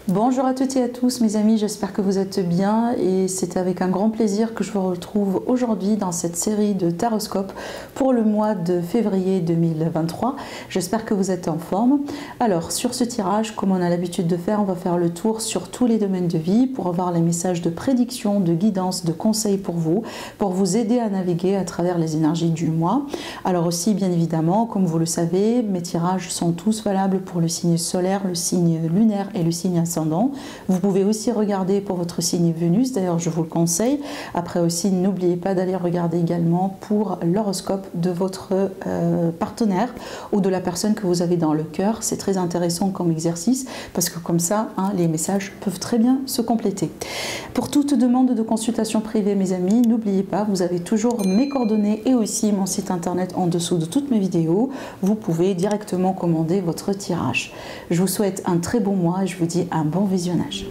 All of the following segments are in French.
Bonjour à toutes et à tous mes amis, j'espère que vous êtes bien et c'est avec un grand plaisir que je vous retrouve aujourd'hui dans cette série de taroscopes pour le mois de février 2023. J'espère que vous êtes en forme. Alors sur ce tirage, comme on a l'habitude de faire, on va faire le tour sur tous les domaines de vie pour avoir les messages de prédiction, de guidance, de conseils pour vous aider à naviguer à travers les énergies du mois. Alors aussi bien évidemment, comme vous le savez, mes tirages sont tous valables pour le signe solaire, le signe lunaire et le signe ascendant. Vous pouvez aussi regarder pour votre signe Vénus, d'ailleurs je vous le conseille. Après aussi, n'oubliez pas d'aller regarder également pour l'horoscope de votre partenaire ou de la personne que vous avez dans le cœur. C'est très intéressant comme exercice parce que comme ça, les messages peuvent très bien se compléter. Pour toute demande de consultation privée, mes amis, n'oubliez pas, vous avez toujours mes coordonnées et aussi mon site internet en dessous de toutes mes vidéos. Vous pouvez directement commander votre tirage. Je vous souhaite un très bon mois et je vous dis un bon visionnage.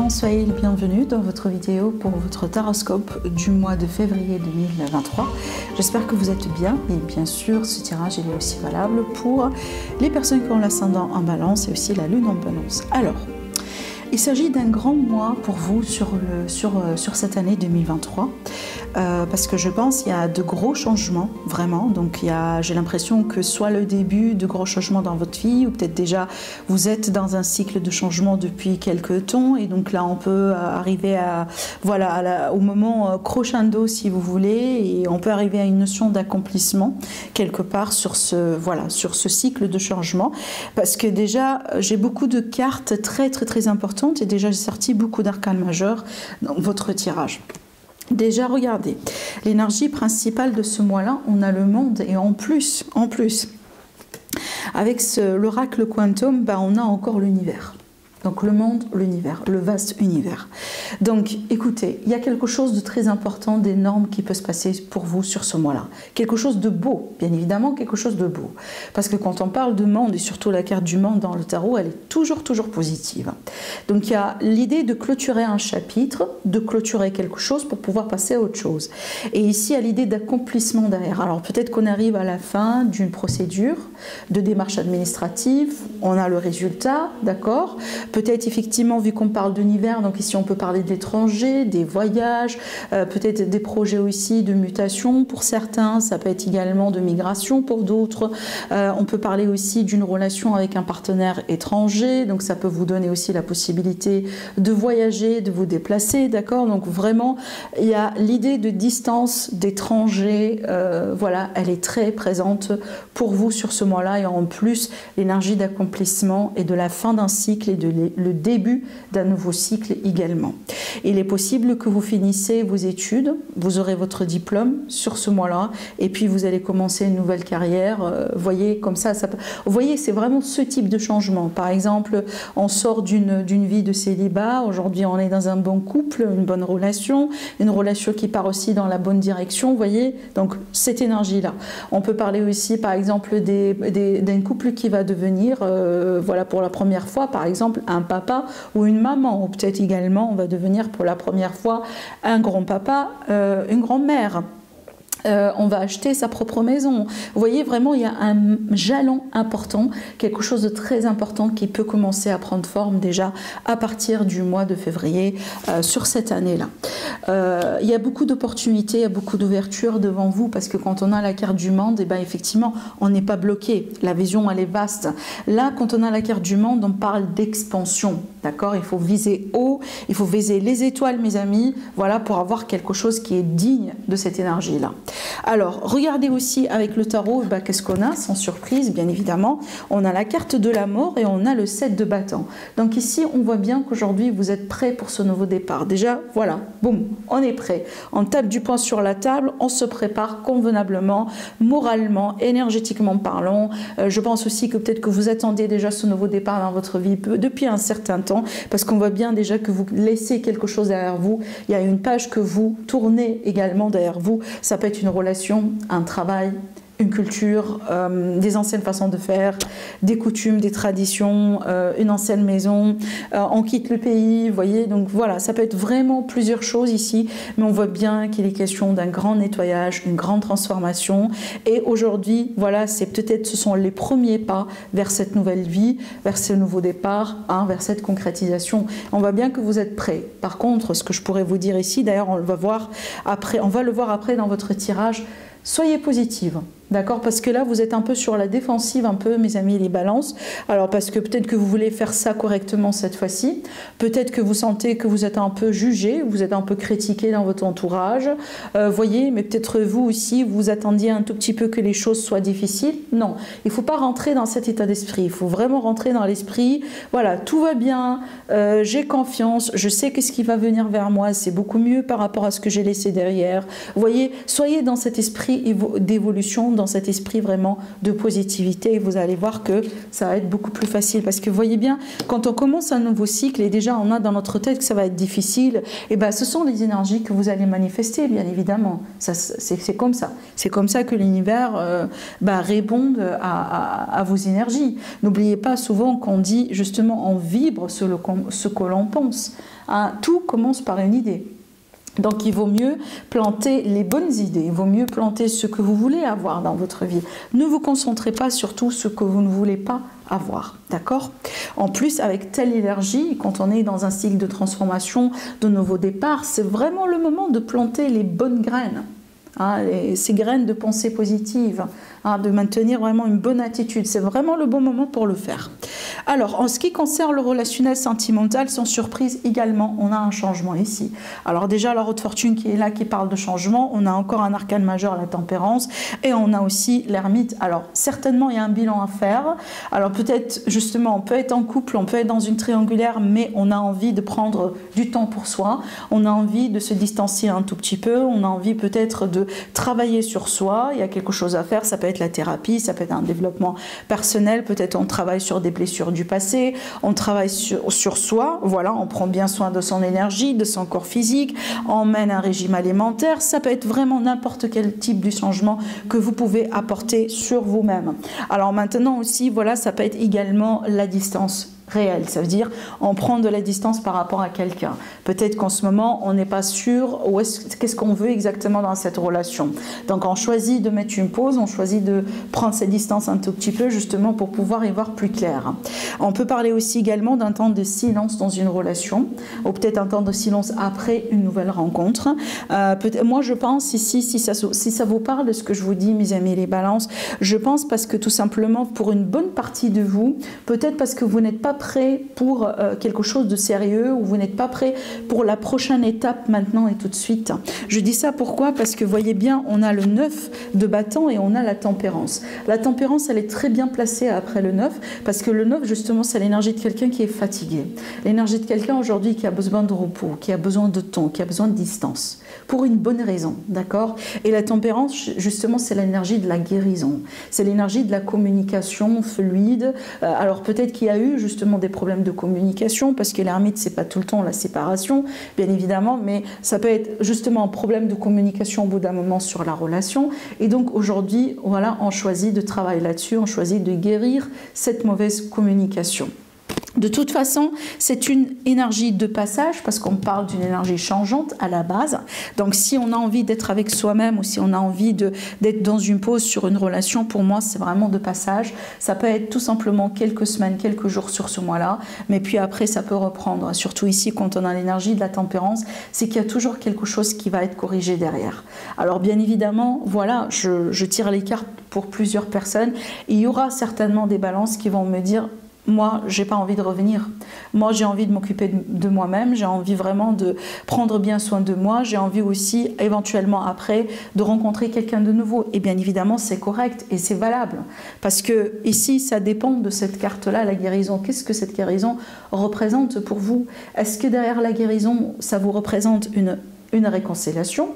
Soyez les bienvenus dans votre vidéo pour votre taroscope du mois de février 2023. J'espère que vous êtes bien et bien sûr ce tirage il est aussi valable pour les personnes qui ont l'ascendant en balance et aussi la lune en balance. Alors, il s'agit d'un grand mois pour vous sur cette année 2023 parce que je pense qu'il y a de gros changements vraiment, donc j'ai l'impression que soit le début de gros changements dans votre vie ou peut-être déjà vous êtes dans un cycle de changement depuis quelques temps et donc là on peut arriver à au moment crescendo si vous voulez et on peut arriver à une notion d'accomplissement quelque part sur ce cycle de changement parce que déjà j'ai beaucoup de cartes très importantes et déjà j'ai sorti beaucoup d'arcanes majeurs dans votre tirage. Déjà, regardez, l'énergie principale de ce mois-là, on a le monde et en plus, avec l'oracle Quantum, on a encore l'univers. Donc le monde, l'univers, le vaste univers. Donc écoutez, il y a quelque chose de très important, d'énorme qui peut se passer pour vous sur ce mois-là. Quelque chose de beau, bien évidemment, quelque chose de beau. Parce que quand on parle de monde, et surtout la carte du monde dans le tarot, elle est toujours positive. Donc il y a l'idée de clôturer un chapitre, de clôturer quelque chose pour pouvoir passer à autre chose. Et ici, il y a l'idée d'accomplissement derrière. Alors peut-être qu'on arrive à la fin d'une procédure, de démarche administrative, on a le résultat, d'accord ? Peut-être effectivement, vu qu'on parle d'univers, donc ici on peut parler de l'étranger, des voyages, peut-être des projets aussi de mutation pour certains, ça peut être également de migration pour d'autres. On peut parler aussi d'une relation avec un partenaire étranger, donc ça peut vous donner aussi la possibilité de voyager, de vous déplacer, d'accord? Donc vraiment, il y a l'idée de distance, d'étranger, elle est très présente pour vous sur ce mois-là et en plus l'énergie d'accomplissement et de la fin d'un cycle et de le début d'un nouveau cycle également. Il est possible que vous finissez vos études, vous aurez votre diplôme sur ce mois-là et puis vous allez commencer une nouvelle carrière. Voyez, comme ça peut... Vous voyez, c'est vraiment ce type de changement. Par exemple, on sort d'une vie de célibat, aujourd'hui on est dans un bon couple, une bonne relation, une relation qui part aussi dans la bonne direction, vous voyez, donc cette énergie-là. On peut parler aussi par exemple d'un couple qui va devenir, pour la première fois, par exemple, un papa ou une maman, ou peut-être également on va devenir pour la première fois un grand-papa, une grand-mère. on va acheter sa propre maison. Vous voyez, vraiment, il y a un jalon important, quelque chose de très important qui peut commencer à prendre forme déjà à partir du mois de février sur cette année-là. Il y a beaucoup d'opportunités, il y a beaucoup d'ouvertures devant vous parce que quand on a la carte du monde, eh ben, effectivement, on n'est pas bloqué. La vision, elle est vaste. Là, quand on a la carte du monde, on parle d'expansion. D'accord? Il faut viser haut, il faut viser les étoiles, mes amis, voilà, pour avoir quelque chose qui est digne de cette énergie-là. Alors, regardez aussi avec le tarot, bah, qu'est-ce qu'on a, sans surprise, bien évidemment. On a la carte de la mort et on a le 7 de bâton. Donc ici, on voit bien qu'aujourd'hui, vous êtes prêts pour ce nouveau départ. Déjà, voilà, boum, on est prêt. On tape du poing sur la table, on se prépare convenablement, moralement, énergétiquement parlant. Je pense aussi que peut-être que vous attendiez déjà ce nouveau départ dans votre vie depuis un certain temps, parce qu'on voit bien déjà que vous laissez quelque chose derrière vous. Il y a une page que vous tournez également derrière vous. Ça peut être une relation, un travail, une culture, des anciennes façons de faire, des coutumes, des traditions, une ancienne maison, on quitte le pays, vous voyez, donc voilà, ça peut être vraiment plusieurs choses ici, mais on voit bien qu'il est question d'un grand nettoyage, une grande transformation, et aujourd'hui, voilà, c'est peut-être, ce sont les premiers pas vers cette nouvelle vie, vers ce nouveau départ, hein, vers cette concrétisation. On voit bien que vous êtes prêts. Par contre, ce que je pourrais vous dire ici, d'ailleurs, on va voir après, on va le voir après dans votre tirage, soyez positive. D'accord? Parce que là, vous êtes un peu sur la défensive, un peu, mes amis, les balances. Alors, parce que peut-être que vous voulez faire ça correctement cette fois-ci. Peut-être que vous sentez que vous êtes un peu jugé, vous êtes un peu critiqué dans votre entourage. Voyez, mais peut-être vous aussi, vous attendiez un tout petit peu que les choses soient difficiles. Non, il ne faut pas rentrer dans cet état d'esprit. Il faut vraiment rentrer dans l'esprit. Voilà, tout va bien, j'ai confiance, je sais que ce qui va venir vers moi, c'est beaucoup mieux par rapport à ce que j'ai laissé derrière. Vous voyez, soyez dans cet esprit d'évolution, dans cet esprit vraiment de positivité, et vous allez voir que ça va être beaucoup plus facile, parce que vous voyez bien, quand on commence un nouveau cycle et déjà on a dans notre tête que ça va être difficile, et ben ce sont les énergies que vous allez manifester, bien évidemment. C'est comme ça. C'est comme ça que l'univers répond à vos énergies. N'oubliez pas souvent qu'on dit justement on vibre ce que l'on pense. Hein, tout commence par une idée. Donc il vaut mieux planter les bonnes idées, il vaut mieux planter ce que vous voulez avoir dans votre vie. Ne vous concentrez pas sur tout ce que vous ne voulez pas avoir, d'accord? En plus, avec telle énergie, quand on est dans un cycle de transformation, de nouveau départ, c'est vraiment le moment de planter les bonnes graines. Hein, ces graines de pensée positive, hein, de maintenir vraiment une bonne attitude. C'est vraiment le bon moment pour le faire. Alors, en ce qui concerne le relationnel sentimental, sans surprise également, on a un changement ici. Alors déjà, la haute fortune qui est là, qui parle de changement, on a encore un arcane majeur, la tempérance, et on a aussi l'ermite. Alors, certainement, il y a un bilan à faire. Alors, peut-être, justement, on peut être en couple, on peut être dans une triangulaire, mais on a envie de prendre du temps pour soi, on a envie de se distancier un tout petit peu, on a envie peut-être de travailler sur soi, il y a quelque chose à faire, ça peut être la thérapie, ça peut être un développement personnel, peut-être on travaille sur des blessures du passé, on travaille sur soi, voilà, on prend bien soin de son énergie, de son corps physique, on mène un régime alimentaire, ça peut être vraiment n'importe quel type de changement que vous pouvez apporter sur vous-même. Alors maintenant aussi, voilà, ça peut être également la distance réelle, ça veut dire on prend de la distance par rapport à quelqu'un. Peut-être qu'en ce moment on n'est pas sûr qu'est-ce qu'on veut exactement dans cette relation. Donc on choisit de mettre une pause, on choisit de prendre cette distance un tout petit peu justement pour pouvoir y voir plus clair. On peut parler aussi également d'un temps de silence dans une relation, ou peut-être un temps de silence après une nouvelle rencontre. Moi je pense ici, si ça vous parle de ce que je vous dis, mes amis les balances, je pense parce que tout simplement pour une bonne partie de vous, peut-être parce que vous n'êtes pas prêt pour quelque chose de sérieux, ou vous n'êtes pas prêt pour la prochaine étape maintenant et tout de suite. Je dis ça pourquoi? Parce que voyez bien, on a le 9 de bâton et on a la tempérance. La tempérance, elle est très bien placée après le 9, parce que le 9 justement c'est l'énergie de quelqu'un qui est fatigué, l'énergie de quelqu'un aujourd'hui qui a besoin de repos, qui a besoin de temps, qui a besoin de distance, pour une bonne raison, d'accord? Et la tempérance justement c'est l'énergie de la guérison, c'est l'énergie de la communication fluide. Alors peut-être qu'il y a eu justement des problèmes de communication, parce que l'ermite c'est pas tout le temps la séparation bien évidemment, mais ça peut être justement un problème de communication au bout d'un moment sur la relation, et donc aujourd'hui voilà, on choisit de travailler là-dessus, on choisit de guérir cette mauvaise communication. De toute façon, c'est une énergie de passage parce qu'on parle d'une énergie changeante à la base. Donc si on a envie d'être avec soi-même ou si on a envie d'être dans une pause sur une relation, pour moi, c'est vraiment de passage. Ça peut être tout simplement quelques semaines, quelques jours sur ce mois-là, mais puis après, ça peut reprendre. Surtout ici, quand on a l'énergie de la tempérance, c'est qu'il y a toujours quelque chose qui va être corrigé derrière. Alors bien évidemment, voilà, je tire les cartes pour plusieurs personnes. Il y aura certainement des balances qui vont me dire: moi, j'ai pas envie de revenir. Moi, j'ai envie de m'occuper de moi-même. J'ai envie vraiment de prendre bien soin de moi. J'ai envie aussi, éventuellement après, de rencontrer quelqu'un de nouveau. Et bien évidemment, c'est correct et c'est valable. Parce que ici, ça dépend de cette carte-là, la guérison. Qu'est-ce que cette guérison représente pour vous? Est-ce que derrière la guérison, ça vous représente une réconciliation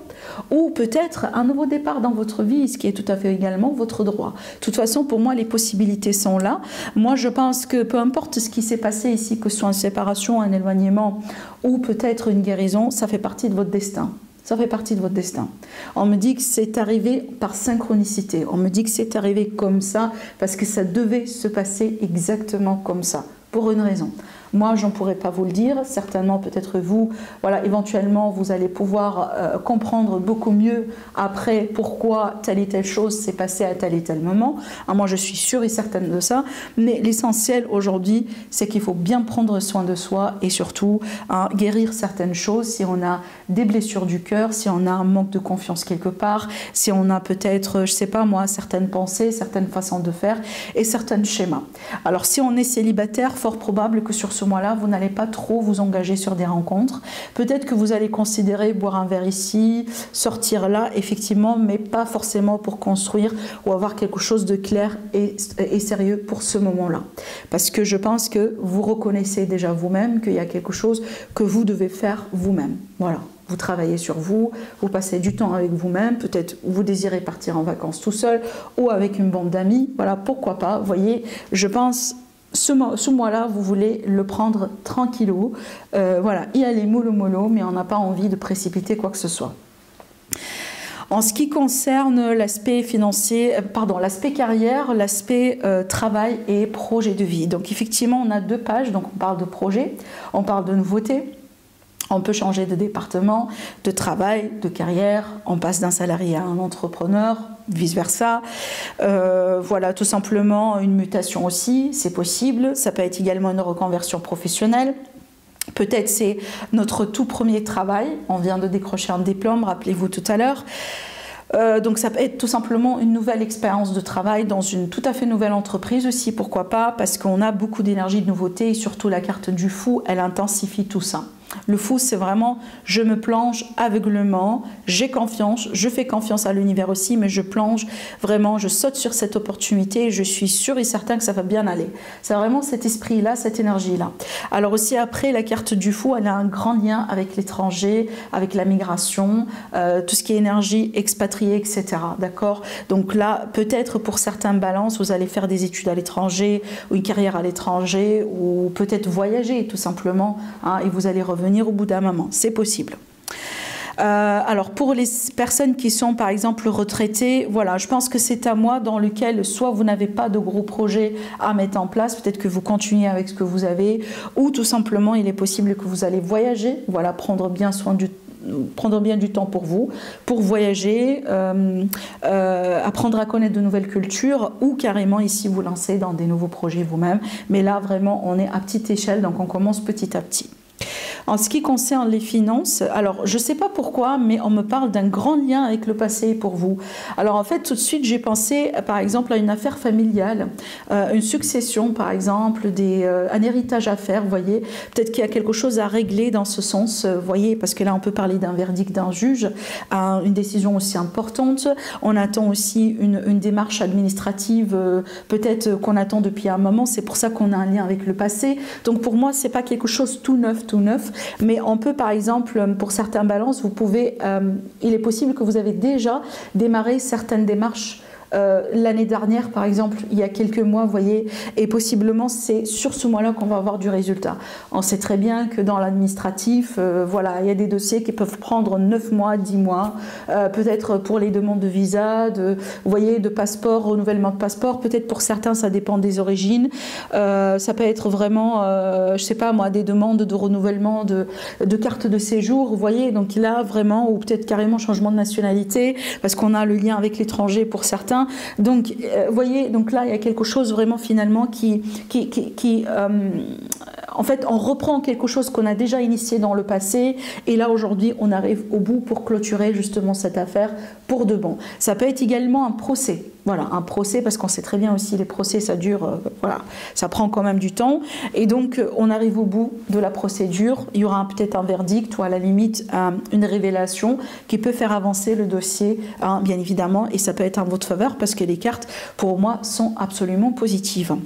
ou peut-être un nouveau départ dans votre vie, ce qui est tout à fait également votre droit. De toute façon, pour moi, les possibilités sont là. Moi, je pense que peu importe ce qui s'est passé ici, que ce soit une séparation, un éloignement ou peut-être une guérison, ça fait partie de votre destin. Ça fait partie de votre destin. On me dit que c'est arrivé par synchronicité. On me dit que c'est arrivé comme ça parce que ça devait se passer exactement comme ça, pour une raison. Moi, je ne pourrais pas vous le dire. Certainement, peut-être vous, voilà, éventuellement, vous allez pouvoir comprendre beaucoup mieux après pourquoi telle et telle chose s'est passée à tel et tel moment. Alors, moi, je suis sûre et certaine de ça. Mais l'essentiel aujourd'hui, c'est qu'il faut bien prendre soin de soi et surtout guérir certaines choses. Si on a des blessures du cœur, si on a un manque de confiance quelque part, si on a peut-être, je ne sais pas moi, certaines pensées, certaines façons de faire et certains schémas. Alors, si on est célibataire, fort probable que sur ce mois-là, vous n'allez pas trop vous engager sur des rencontres. Peut-être que vous allez considérer boire un verre ici, sortir là, effectivement, mais pas forcément pour construire ou avoir quelque chose de clair et sérieux pour ce moment-là. Parce que je pense que vous reconnaissez déjà vous-même qu'il y a quelque chose que vous devez faire vous-même. Voilà. Vous travaillez sur vous, vous passez du temps avec vous-même, peut-être vous désirez partir en vacances tout seul ou avec une bande d'amis. Voilà, pourquoi pas. Vous voyez, je pense... Ce mois-là, vous voulez le prendre tranquillou, voilà, y aller mollo, mais on n'a pas envie de précipiter quoi que ce soit. En ce qui concerne l'aspect financier, l'aspect carrière, l'aspect travail et projet de vie. Donc effectivement, on a deux pages, donc on parle de projet, on parle de nouveautés. On peut changer de département, de travail, de carrière, on passe d'un salarié à un entrepreneur, vice-versa. Voilà, tout simplement une mutation aussi, c'est possible. Ça peut être également une reconversion professionnelle. Peut-être c'est notre tout premier travail. On vient de décrocher un diplôme, rappelez-vous tout à l'heure. Donc ça peut être tout simplement une nouvelle expérience de travail dans une tout à fait nouvelle entreprise aussi, pourquoi pas, parce qu'on a beaucoup d'énergie de nouveauté et surtout la carte du fou, elle intensifie tout ça. Le fou, c'est vraiment, je me plonge aveuglement, j'ai confiance, je fais confiance à l'univers aussi, mais je plonge vraiment, je saute sur cette opportunité et je suis sûre et certain que ça va bien aller. C'est vraiment cet esprit-là, cette énergie-là. Alors aussi après, la carte du fou, elle a un grand lien avec l'étranger, avec la migration, tout ce qui est énergie expatriée, etc. D'accord? Donc là, peut-être pour certains balances, vous allez faire des études à l'étranger ou une carrière à l'étranger ou peut-être voyager tout simplement et vous allez revenir au bout d'un moment, c'est possible. Alors pour les personnes qui sont par exemple retraitées, voilà, je pense que c'est un mois dans lequel soit vous n'avez pas de gros projets à mettre en place, peut-être que vous continuez avec ce que vous avez, ou tout simplement il est possible que vous allez voyager, voilà, prendre bien du temps pour vous, pour voyager, apprendre à connaître de nouvelles cultures ou carrément ici vous lancer dans des nouveaux projets vous-même. Mais là vraiment on est à petite échelle, donc on commence petit à petit. En ce qui concerne les finances, alors je ne sais pas pourquoi, mais on me parle d'un grand lien avec le passé pour vous. Alors en fait, tout de suite, j'ai pensé par exemple à une affaire familiale, une succession par exemple, un héritage à faire, vous voyez. Peut-être qu'il y a quelque chose à régler dans ce sens, vous voyez, parce que là on peut parler d'un verdict d'un juge, une décision aussi importante. On attend aussi une démarche administrative, peut-être qu'on attend depuis un moment, c'est pour ça qu'on a un lien avec le passé. Donc pour moi, c'est pas quelque chose tout neuf, mais on peut par exemple, pour certains balances, il est possible que vous avez déjà démarré certaines démarches l'année dernière, par exemple, il y a quelques mois, vous voyez, et possiblement c'est sur ce mois-là qu'on va avoir du résultat. On sait très bien que dans l'administratif, voilà, il y a des dossiers qui peuvent prendre 9 mois, 10 mois, peut-être pour les demandes de visa, vous voyez, de passeport, renouvellement de passeport, peut-être pour certains ça dépend des origines, ça peut être vraiment, je sais pas moi, des demandes de renouvellement de carte de séjour, vous voyez, donc là vraiment, ou peut-être carrément changement de nationalité, parce qu'on a le lien avec l'étranger pour certains, donc vous voyez, donc là il y a quelque chose vraiment finalement qui en fait on reprend quelque chose qu'on a déjà initié dans le passé, et là aujourd'hui on arrive au bout pour clôturer justement cette affaire pour de bon. Ça peut être également un procès. Voilà, un procès, parce qu'on sait très bien aussi les procès ça dure, voilà, ça prend quand même du temps, et donc on arrive au bout de la procédure, il y aura peut-être un verdict ou à la limite une révélation qui peut faire avancer le dossier, hein, bien évidemment, et ça peut être en votre faveur parce que les cartes pour moi sont absolument positives.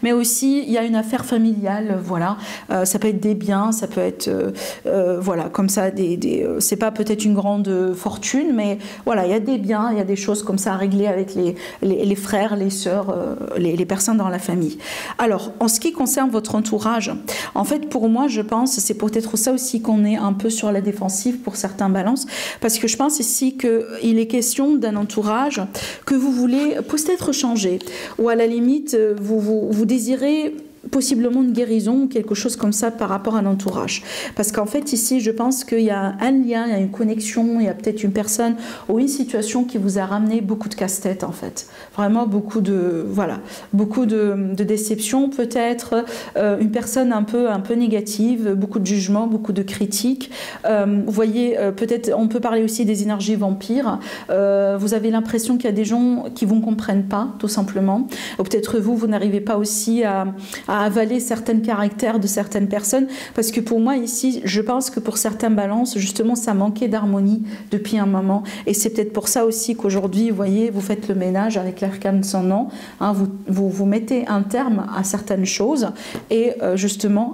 Mais aussi il y a une affaire familiale, voilà, ça peut être des biens, ça peut être voilà, comme ça, c'est pas peut-être une grande fortune, mais voilà, il y a des biens, il y a des choses comme ça à régler avec les frères, les sœurs, les personnes dans la famille. Alors en ce qui concerne votre entourage, en fait pour moi je pense, c'est peut-être ça aussi qu'on est un peu sur la défensive pour certains balances, parce que je pense ici qu'il est question d'un entourage que vous voulez peut-être changer, ou à la limite vous désirez possiblement une guérison ou quelque chose comme ça par rapport à l'entourage. Parce qu'en fait ici je pense qu'il y a un lien, il y a une connexion, il y a peut-être une personne ou une situation qui vous a ramené beaucoup de casse-tête en fait. Vraiment beaucoup de, voilà, beaucoup de déceptions peut-être, une personne un peu négative, beaucoup de jugements, beaucoup de critiques. Vous voyez, peut-être on peut parler aussi des énergies vampires. Vous avez l'impression qu'il y a des gens qui vous comprennent pas tout simplement. Ou peut-être vous n'arrivez pas aussi à avaler certains caractères de certaines personnes, parce que pour moi ici je pense que pour certaines balances justement ça manquait d'harmonie depuis un moment, et c'est peut-être pour ça aussi qu'aujourd'hui vous voyez vous faites le ménage avec l'arcane sans nom, hein, vous mettez un terme à certaines choses et justement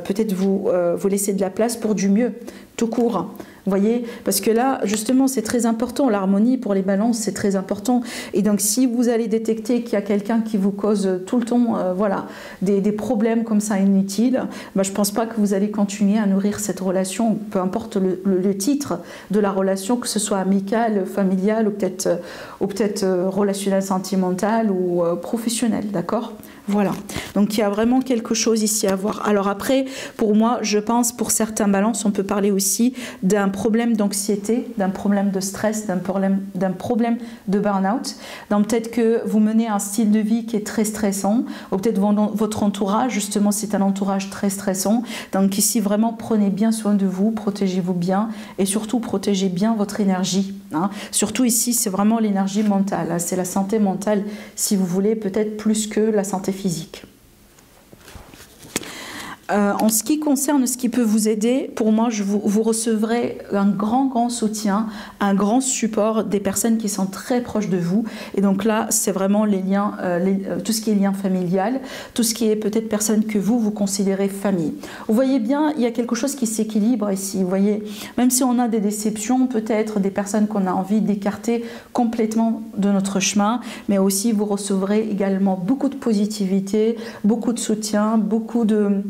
peut-être vous laissez de la place pour du mieux tout court. Vous voyez, parce que là, justement, c'est très important. L'harmonie pour les balances, c'est très important. Et donc, si vous allez détecter qu'il y a quelqu'un qui vous cause tout le temps, voilà, des problèmes comme ça inutiles, bah, je ne pense pas que vous allez continuer à nourrir cette relation, peu importe le titre de la relation, que ce soit amicale, familiale ou peut-être relationnelle, sentimentale ou professionnelle, d'accord ? Voilà, donc il y a vraiment quelque chose ici à voir. Alors après, pour moi, je pense pour certains balances, on peut parler aussi d'un problème d'anxiété, d'un problème de stress, d'un problème de burn-out. Donc peut-être que vous menez un style de vie qui est très stressant, ou peut-être votre entourage, justement, c'est un entourage très stressant. Donc ici, vraiment, prenez bien soin de vous, protégez-vous bien, et surtout, protégez bien votre énergie. Hein. Surtout ici, c'est vraiment l'énergie mentale, hein. C'est la santé mentale, si vous voulez, peut-être plus que la santé physique. En ce qui concerne ce qui peut vous aider, pour moi, vous recevrez un grand soutien, un grand support des personnes qui sont très proches de vous. Et donc là, c'est vraiment les liens, tout ce qui est lien familial, tout ce qui est peut-être personne que vous considérez famille. Vous voyez bien, il y a quelque chose qui s'équilibre ici. Vous voyez, même si on a des déceptions, peut-être des personnes qu'on a envie d'écarter complètement de notre chemin, mais aussi vous recevrez également beaucoup de positivité, beaucoup de soutien, beaucoup de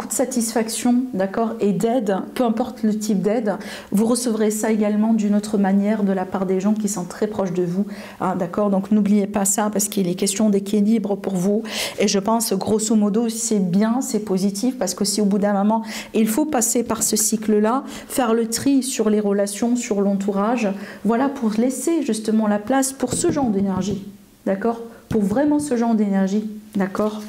satisfaction, d'accord, et d'aide, peu importe le type d'aide, vous recevrez ça également d'une autre manière de la part des gens qui sont très proches de vous, hein, d'accord, donc n'oubliez pas ça parce qu'il est question d'équilibre pour vous, et je pense grosso modo c'est bien, c'est positif, parce que si au bout d'un moment il faut passer par ce cycle-là, faire le tri sur les relations, sur l'entourage, voilà, pour laisser justement la place pour ce genre d'énergie, d'accord, pour vraiment ce genre d'énergie, d'accord.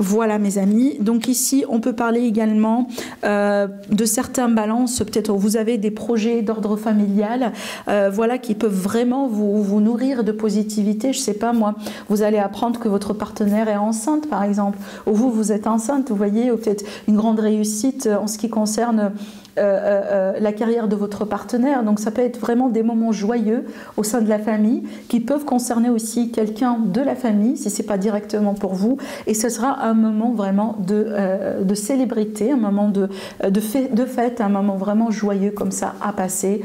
Voilà mes amis, donc ici on peut parler également de certains balances, peut-être vous avez des projets d'ordre familial, voilà, qui peuvent vraiment vous nourrir de positivité. Je sais pas moi, vous allez apprendre que votre partenaire est enceinte par exemple, ou vous êtes enceinte, vous voyez, ou peut-être une grande réussite en ce qui concerne la carrière de votre partenaire. Donc ça peut être vraiment des moments joyeux au sein de la famille qui peuvent concerner aussi quelqu'un de la famille si ce n'est pas directement pour vous. Et ce sera un moment vraiment de célébrité, un moment de fête, un moment vraiment joyeux comme ça à passer,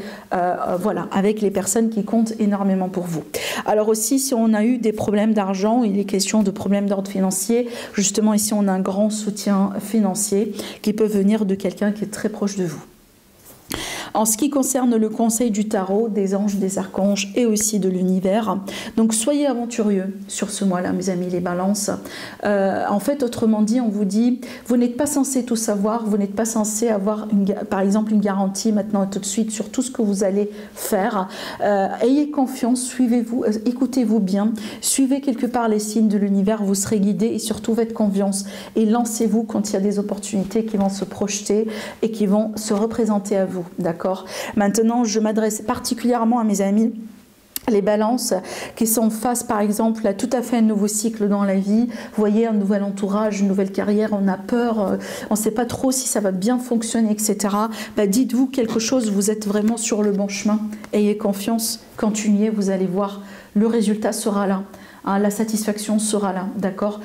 voilà, avec les personnes qui comptent énormément pour vous. Alors aussi, si on a eu des problèmes d'argent, il est question de problèmes d'ordre financier, justement ici on a un grand soutien financier qui peut venir de quelqu'un qui est très proche de vous. En ce qui concerne le conseil du tarot, des anges, des archanges et aussi de l'univers, donc soyez aventurieux sur ce mois-là, mes amis les balances. En fait, autrement dit, on vous dit, vous n'êtes pas censé tout savoir, vous n'êtes pas censé avoir, par exemple, une garantie maintenant et tout de suite sur tout ce que vous allez faire. Ayez confiance, suivez-vous, écoutez-vous bien, suivez quelque part les signes de l'univers, vous serez guidé et surtout faites confiance et lancez-vous quand il y a des opportunités qui vont se projeter et qui vont se représenter à vous. D'accord ? Maintenant, je m'adresse particulièrement à mes amis les balances qui sont face par exemple à tout à fait un nouveau cycle dans la vie, vous voyez, un nouvel entourage, une nouvelle carrière, on a peur, on ne sait pas trop si ça va bien fonctionner, etc. Bah, dites-vous quelque chose, vous êtes vraiment sur le bon chemin, ayez confiance, continuez, vous allez voir, le résultat sera là. La satisfaction sera là, d'accord?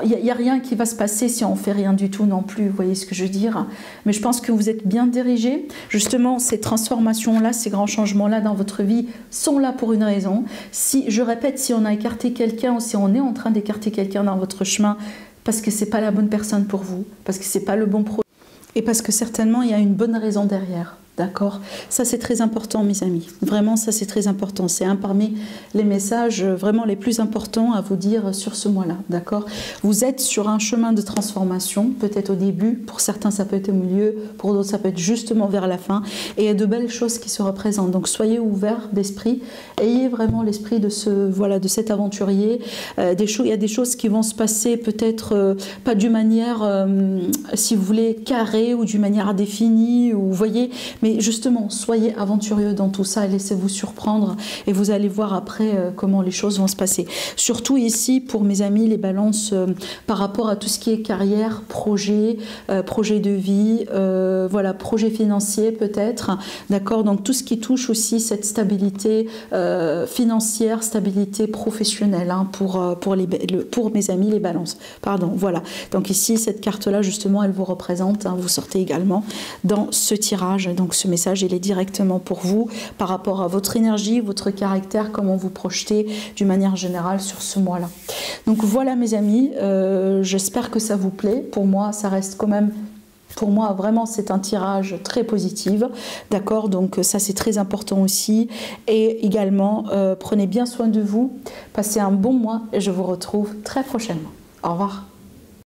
Il n'y a rien qui va se passer si on ne fait rien du tout non plus, vous voyez ce que je veux dire? Mais je pense que vous êtes bien dirigé. Justement, ces transformations-là, ces grands changements-là dans votre vie sont là pour une raison. Si, je répète, si on a écarté quelqu'un ou si on est en train d'écarter quelqu'un dans votre chemin, parce que ce n'est pas la bonne personne pour vous, parce que ce n'est pas le bon projet, et parce que certainement, il y a une bonne raison derrière. D'accord? Ça, c'est très important, mes amis. Vraiment, ça, c'est très important. C'est un parmi les messages vraiment les plus importants à vous dire sur ce mois-là. D'accord? Vous êtes sur un chemin de transformation, peut-être au début. Pour certains, ça peut être au milieu. Pour d'autres, ça peut être justement vers la fin. Et il y a de belles choses qui se représentent. Donc, soyez ouverts d'esprit. Ayez vraiment l'esprit de de cet aventurier. Il y a des choses qui vont se passer peut-être pas d'une manière, si vous voulez, carrée ou d'une manière définie. Ou, vous voyez, mais justement, soyez aventurieux dans tout ça et laissez-vous surprendre et vous allez voir après comment les choses vont se passer. Surtout ici, pour mes amis, les balances, par rapport à tout ce qui est carrière, projet de vie, voilà, projet financier peut-être, d'accord? Donc tout ce qui touche aussi cette stabilité financière, stabilité professionnelle hein, pour mes amis, les balances. Pardon, voilà. Donc ici, cette carte-là, justement, elle vous représente, hein, vous sortez également dans ce tirage. Donc ce message, il est directement pour vous par rapport à votre énergie, votre caractère, comment vous projetez d'une manière générale sur ce mois-là. Donc voilà mes amis, j'espère que ça vous plaît. Pour moi, ça reste quand même... Pour moi, vraiment, c'est un tirage très positif. D'accord? Donc ça, c'est très important aussi. Et également, prenez bien soin de vous. Passez un bon mois et je vous retrouve très prochainement. Au revoir.